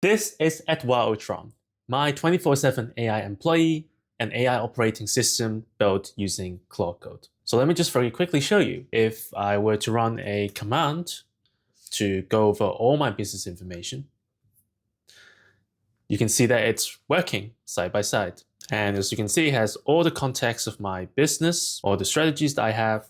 This is Edwin, my 24/7 AI employee and AI operating system built using Claude Code. So let me just very quickly show you. If I were to run a command to go over all my business information, you can see that it's working side by side. And as you can see, it has all the context of my business, all the strategies that I have.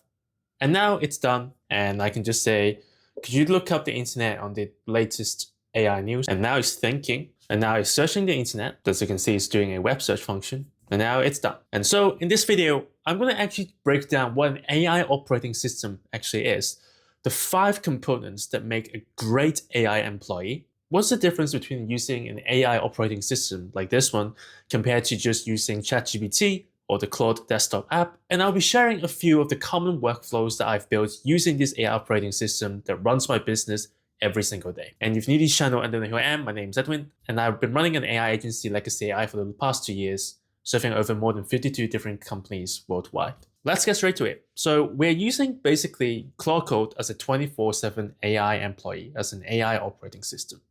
And now it's done. And I can just say, could you look up the internet on the latest AI news? And now it's thinking, and now it's searching the internet. As you can see, it's doing a web search function. And now it's done. And so in this video, I'm going to actually break down what an AI operating system actually is. The 5 components that make a great AI employee. What's the difference between using an AI operating system like this one compared to just using ChatGPT or the Claude desktop app? And I'll be sharing a few of the common workflows that I've built using this AI operating system that runs my business every single day. And if you're new to this channel and don't know who I am, my name is Edwin, and I've been running an AI agency, Legacy AI, for the past 2 years, serving over more than 52 different companies worldwide. Let's get straight to it. So we're using basically Claude Code as a 24/7 AI employee, as an AI operating system.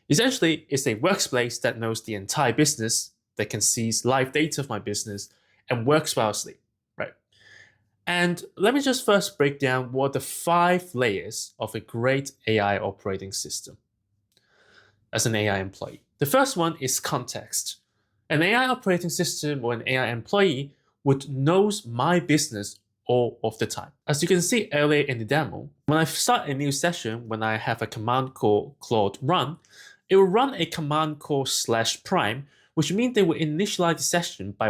Essentially, it's a workspace that knows the entire business, that can seize live data of my business, and works flawlessly, right? And let me just first break down what the 5 layers of a great AI operating system as an AI employee. The first one is context. An AI operating system or an AI employee would knows my business all of the time. As you can see earlier in the demo, when I start a new session, when I have a command called Claude run, it will run a command called /prime, which means they will initialize the session by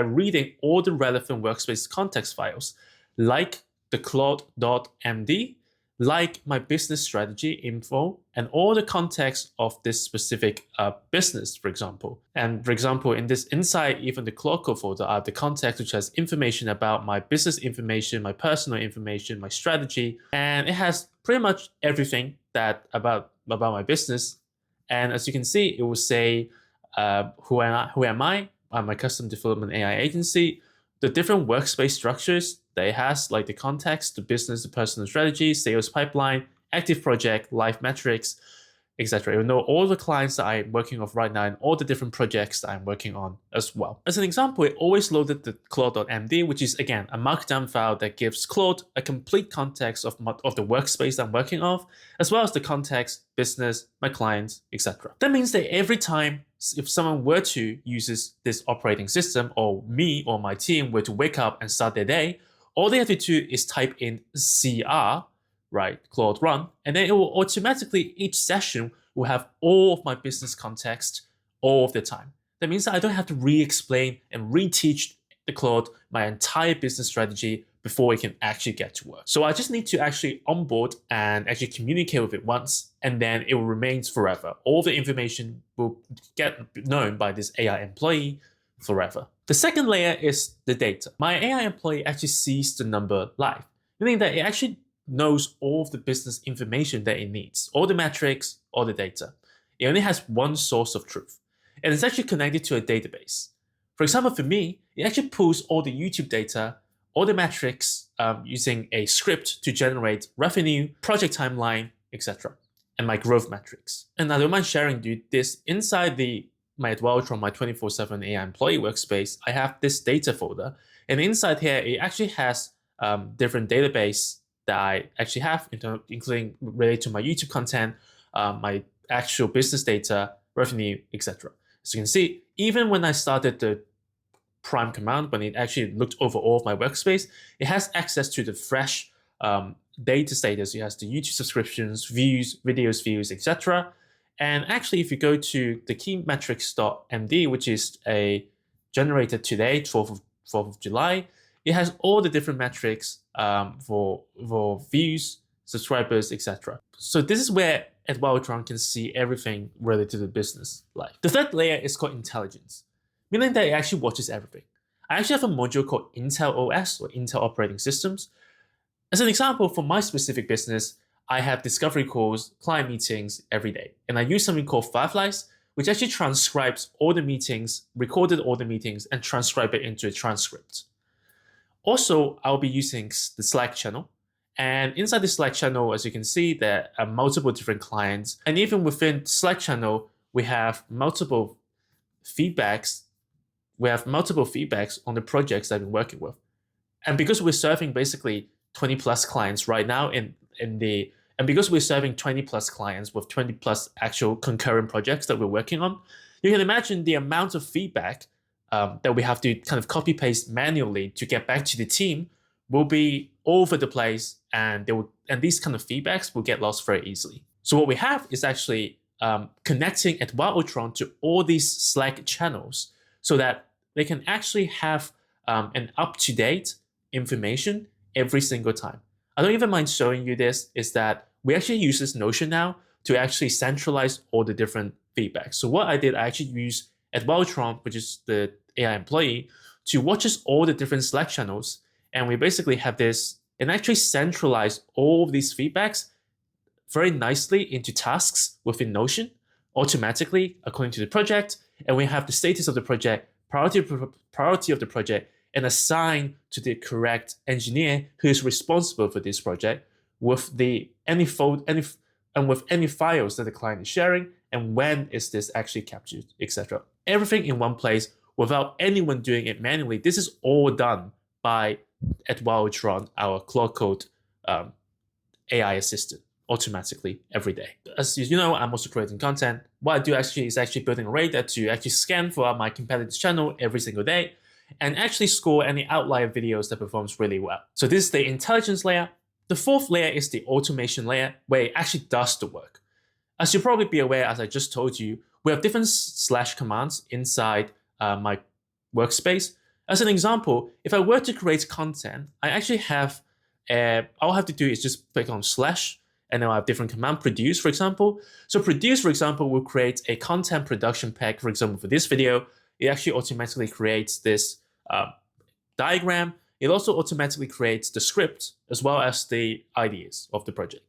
reading all the relevant workspace context files, like the claude.md, like my business strategy info, and all the context of this specific business, for example. And for example, inside even the Claude Code folder, I have the context which has information about my business information, my personal information, my strategy, and it has pretty much everything about my business. And as you can see, it will say, who am I? I'm a custom development AI agency. The different workspace structures that it has, like the context, the business, the personal strategy, sales pipeline, active project, live metrics, etc. It will know all the clients that I'm working on right now and all the different projects that I'm working on as well. As an example, it always loaded the claude.md, which is again a markdown file that gives Claude a complete context of the workspace I'm working on, as well as the context, business, my clients, etc. That means that every time if someone were to use this operating system, or me or my team were to wake up and start their day, all they have to do is type in CR, right, Claude run, and then it will automatically, each session will have all of my business context all of the time. That means that I don't have to re-explain and reteach the Claude my entire business strategy before it can actually get to work. So I just need to actually onboard and actually communicate with it once, and then it will remain forever. All the information will get known by this AI employee forever. The second layer is the data. My AI employee actually sees the number live, meaning that it actually knows all of the business information that it needs, all the metrics, all the data. It only has one source of truth, and it's actually connected to a database. For example, for me, it actually pulls all the YouTube data, all the metrics using a script to generate revenue, project timeline, etc., and my growth metrics. And I don't mind sharing this inside my Edwin, my 24/7 AI employee workspace. I have this data folder, and inside here, it actually has different database that I actually have, including related to my YouTube content, my actual business data, revenue, etc. As you can see, even when I started the prime command, when it actually looked over all of my workspace, it has access to the fresh data status. It has the YouTube subscriptions, views, videos, views, etc. And actually, if you go to the key metrics.md, which is generated today, 12th of July, it has all the different metrics for views, subscribers, etc. So this is where Edwin can see everything related to the business life. The third layer is called intelligence, meaning that it actually watches everything. I actually have a module called Intel OS, or Intel Operating Systems. As an example, for my specific business, I have discovery calls, client meetings every day. And I use something called Fireflies, which actually transcribes all the meetings, recorded all the meetings, and transcribe it into a transcript. Also, I'll be using the Slack channel. And inside the Slack channel, as you can see, there are multiple different clients. And even within Slack channel, we have multiple feedbacks. We have multiple feedbacks on the projects I've been working with. And because we're serving basically 20 plus clients right now and because we're serving 20 plus clients with 20 plus actual concurrent projects that we're working on, you can imagine the amount of feedback that we have to kind of copy paste manually to get back to the team will be all over the place, and these kind of feedbacks will get lost very easily. So what we have is actually connecting Edwin to all these Slack channels so that they can actually have an up-to-date information every single time. I don't even mind showing you this, is that we actually use this Notion now to actually centralize all the different feedbacks. So what I did, I actually used Edwin, which is the AI employee, to watch us all the different Slack channels. And we basically have this, and actually centralize all of these feedbacks very nicely into tasks within Notion, automatically according to the project. And we have the status of the project, priority of the project, and assign to the correct engineer who is responsible for this project with any files that the client is sharing, and when is this actually captured, etc. Everything in one place without anyone doing it manually. This is all done by Edwin, our Claude Code AI assistant, automatically every day. As you know, I'm also creating content. What I do actually is building a radar to actually scan for my competitors' channel every single day and actually score any outlier videos that performs really well. So this is the intelligence layer. The fourth layer is the automation layer, where it actually does the work. As you'll probably be aware, as I just told you, we have different / commands inside my workspace. As an example, if I were to create content, I actually have, all I have to do is just click on / and then I have different command, produce, for example. So produce, for example, will create a content production pack, for example, for this video. It actually automatically creates this diagram. It also automatically creates the script as well as the ideas of the project.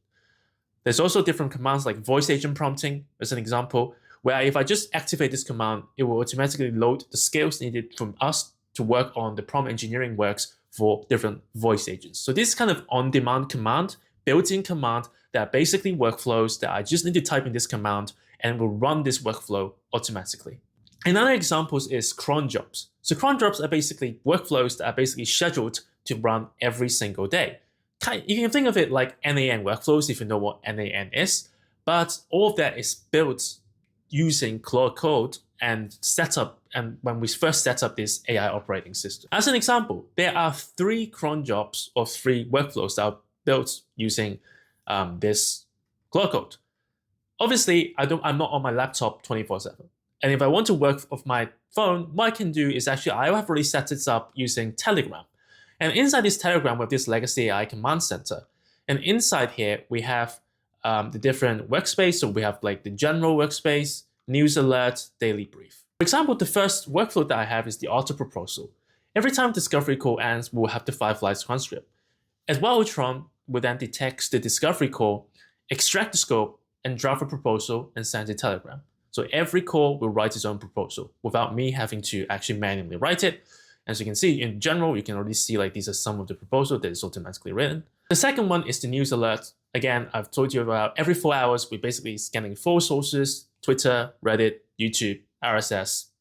There's also different commands like voice agent prompting, as an example, where if I just activate this command, it will automatically load the skills needed from us to work on the prompt engineering works for different voice agents. So this kind of on-demand command, built-in command that are basically workflows that I just need to type in this command and will run this workflow automatically. Another example is cron jobs. So cron jobs are basically workflows that are basically scheduled to run every single day. You can think of it like NAN workflows if you know what NAN is, but all of that is built using Claude Code and when we first set up this AI operating system. As an example, there are 3 cron jobs or 3 workflows that are built using this Claude Code. Obviously, I'm not on my laptop 24/7. And if I want to work off my phone, what I can do is actually, I have already set this up using Telegram. And inside this Telegram, we have this legacy AI command center. And inside here, we have the different workspace. So we have like the general workspace, news alert, daily brief. For example, the first workflow that I have is the auto proposal. Every time discovery call ends, we'll have the 5 lines transcript. Edwin will then detect the discovery call, extract the scope, and draft a proposal and send a Telegram. So every call will write its own proposal without me having to actually manually write it. As you can see, in general, you can already see like these are some of the proposal that is automatically written. The second one is the news alert. Again, I've told you about every 4 hours, we're basically scanning 4 sources: Twitter, Reddit, YouTube, RSS,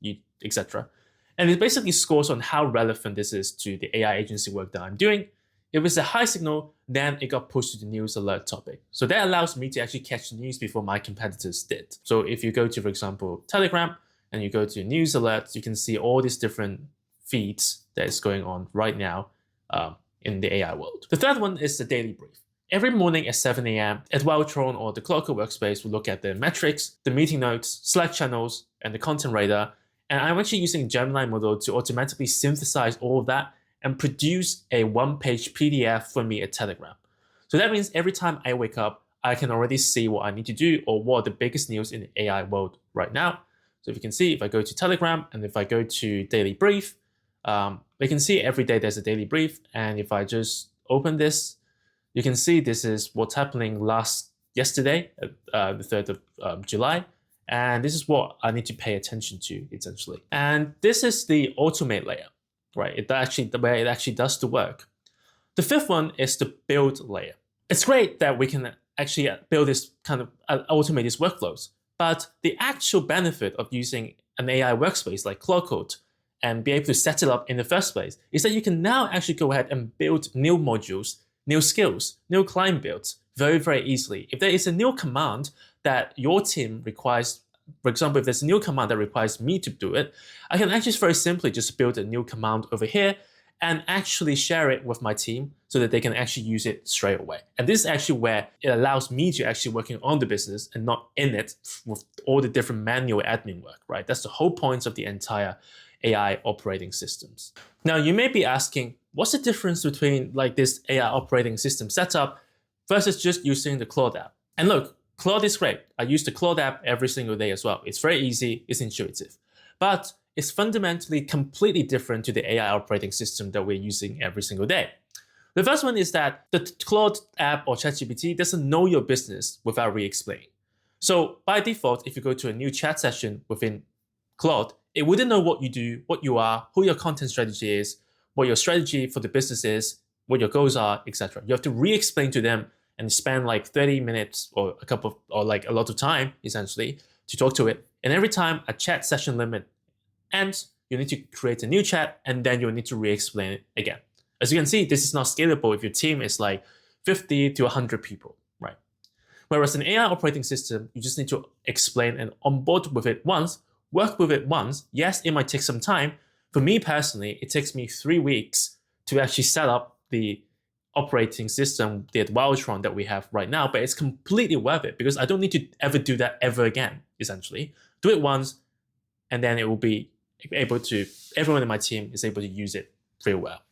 etc. And it basically scores on how relevant this is to the AI agency work that I'm doing. If it's a high signal, then it got pushed to the news alert topic. So that allows me to actually catch the news before my competitors did. So if you go to, for example, Telegram, and you go to news alerts, you can see all these different feeds that is going on right now in the AI world. The third one is the daily brief. Every morning at 7 a.m., Edwin or the Claude Code workspace will look at the metrics, the meeting notes, Slack channels, and the content radar. And I'm actually using Gemini model to automatically synthesize all of that and produce a 1-page PDF for me at Telegram. So that means every time I wake up, I can already see what I need to do or what are the biggest news in the AI world right now. So if you can see, if I go to Telegram and if I go to daily brief, we can see every day there's a daily brief. And if I just open this, you can see this is what's happening yesterday, the 3rd of July. And this is what I need to pay attention to, essentially. And this is the automate layer, right? The way it actually does the work. The fifth one is the build layer. It's great that we can actually build this kind of automate these workflows. But the actual benefit of using an AI workspace like Claude Code and be able to set it up in the first place is that you can now actually go ahead and build new modules, new skills, new client builds very, very easily. If there is a new command that your team requires, for example, if there's a new command that requires me to do it, I can actually very simply just build a new command over here and actually share it with my team so that they can actually use it straight away. And this is actually where it allows me to actually working on the business and not in it with all the different manual admin work, right? That's the whole point of the entire AI operating systems. Now, you may be asking, what's the difference between like this AI operating system setup versus just using the Claude app? And look, Claude is great. I use the Claude app every single day as well. It's very easy, it's intuitive. But it's fundamentally completely different to the AI operating system that we're using every single day. The first one is that the Claude app or ChatGPT doesn't know your business without re-explaining. So by default, if you go to a new chat session within Claude, it wouldn't know what you do, what you are, who your content strategy is, what your strategy for the business is, what your goals are, etc. You have to re-explain to them and spend like 30 minutes or a lot of time essentially to talk to it. And every time a chat session limit ends, you need to create a new chat and then you'll need to re-explain it again. As you can see, this is not scalable if your team is like 50 to 100 people, right? Whereas an AI operating system, you just need to explain and onboard with it once, work with it once. Yes, it might take some time. For me personally, it takes me 3 weeks to actually set up the operating system, the Wildtron that we have right now, but it's completely worth it because I don't need to ever do that ever again, essentially. Do it once, and then it will be able to, everyone in my team is able to use it very well.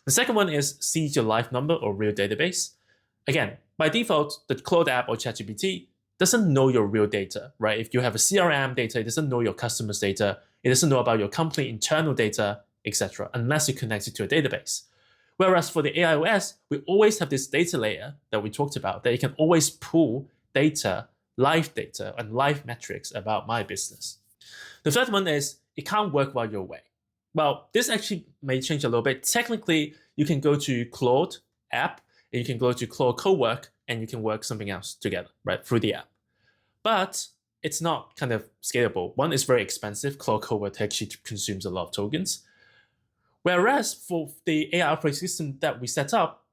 The second one is seed your live number or real database. Again, by default, the Claude app or ChatGPT doesn't know your real data, right? If you have a CRM data, it doesn't know your customers' data, it doesn't know about your company internal data, etc., unless you connect it to a database. Whereas for the AIOS, we always have this data layer that we talked about that you can always pull data, and live metrics about my business. The third one is it can't work while you're away. Well, this actually may change a little bit. Technically, you can go to Claude app and you can go to Claude Cowork and you can work something else together, right, through the app. But it's not kind of scalable. One is very expensive. Claude Code actually consumes a lot of tokens. Whereas for the AI operating system that we set up,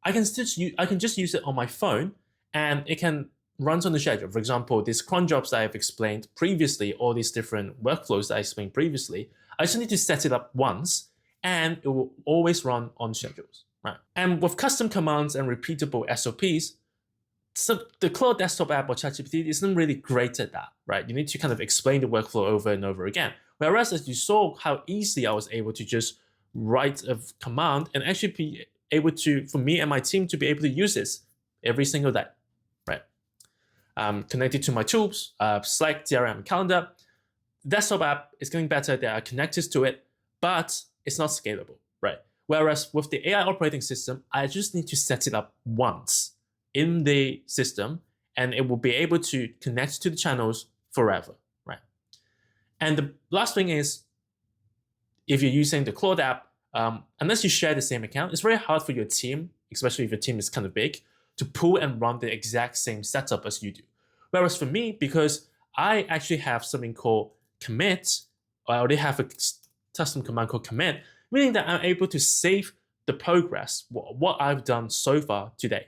I can just use it on my phone and it can run on the schedule. For example, these cron jobs that I've explained previously, all these different workflows that I explained previously, I just need to set it up once and it will always run on schedules, right? And with custom commands and repeatable SOPs, so the Claude desktop app or ChatGPT isn't really great at that, right? You need to kind of explain the workflow over and over again. Whereas as you saw how easily I was able to just write a command and actually be able to, for me and my team to be able to use this every single day, right? Connected to my tools, Slack, CRM, calendar. The desktop app is getting better. There are connectors to it, but it's not scalable, right? Whereas with the AI operating system, I just need to set it up once in the system and it will be able to connect to the channels forever, right? And the last thing is, if you're using the Claude app, unless you share the same account, it's very hard for your team, especially if your team is kind of big, to pull and run the exact same setup as you do. Whereas for me, because I actually have something called commit, I already have a custom command called commit, meaning that I'm able to save the progress, what I've done so far today,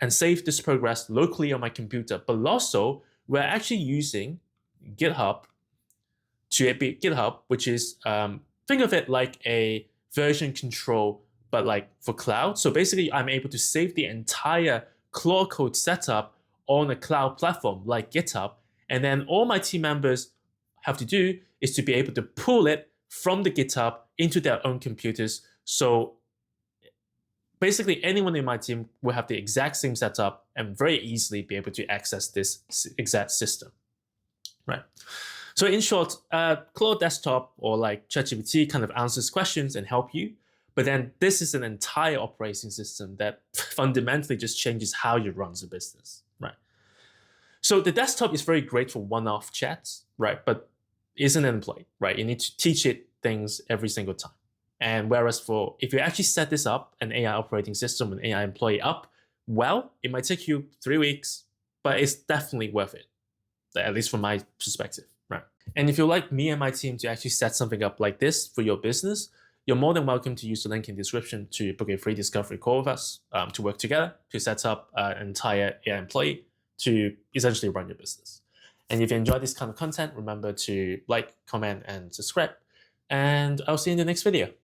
and save this progress locally on my computer. But also, we're actually using GitHub to be GitHub, which is, think of it like a version control, but like for cloud. So basically, I'm able to save the entire Claude Code setup on a cloud platform like GitHub. And then all my team members have to do is to be able to pull it from the GitHub into their own computers. So basically, anyone in my team will have the exact same setup and very easily be able to access this exact system, right? So in short, Claude Desktop or like ChatGPT kind of answers questions and help you. But then this is an entire operating system that fundamentally just changes how you run the business, right? So the desktop is very great for one-off chats, right? But isn't employed, right? You need to teach it things every single time. And whereas if you actually set this up, an AI operating system, an AI employee up, well, it might take you 3 weeks, but it's definitely worth it. at least from my perspective, right? And if you'd like me and my team to actually set something up like this for your business, you're more than welcome to use the link in the description to book a free discovery call with us to work together to set up an entire AI employee to essentially run your business. And if you enjoy this kind of content, remember to like, comment, and subscribe. And I'll see you in the next video.